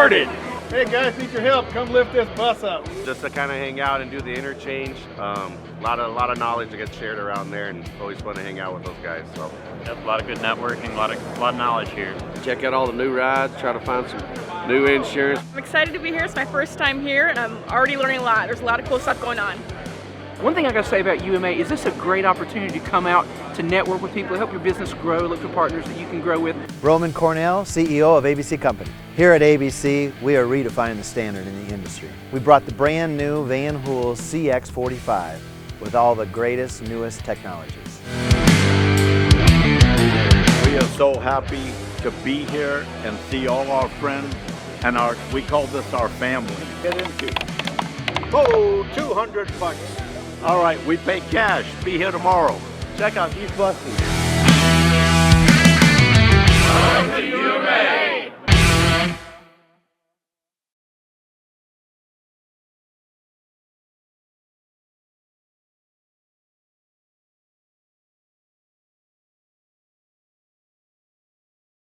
started. Hey guys, need your help. Come lift this bus up. Just to kind of hang out and do the interchange. A lot of knowledge that gets shared around there, and it's always fun to hang out with those guys. So. Yep, a lot of good networking, a lot of knowledge here. Check out all the new rides, try to find some new insurance. I'm excited to be here. It's my first time here, and I'm already learning a lot. There's a lot of cool stuff going on. One thing I gotta say about UMA is this a great opportunity to come out to network with people, help your business grow, look for partners that you can grow with. Roman Cornell, CEO of ABC Company. Here at ABC, we are redefining the standard in the industry. We brought the brand new Van Hool CX45 with all the greatest, newest technologies. We are so happy to be here and see all our friends, and we call this our family. Get into. Oh, 200 bucks. All right, we pay cash. Be here tomorrow. Check out these buses.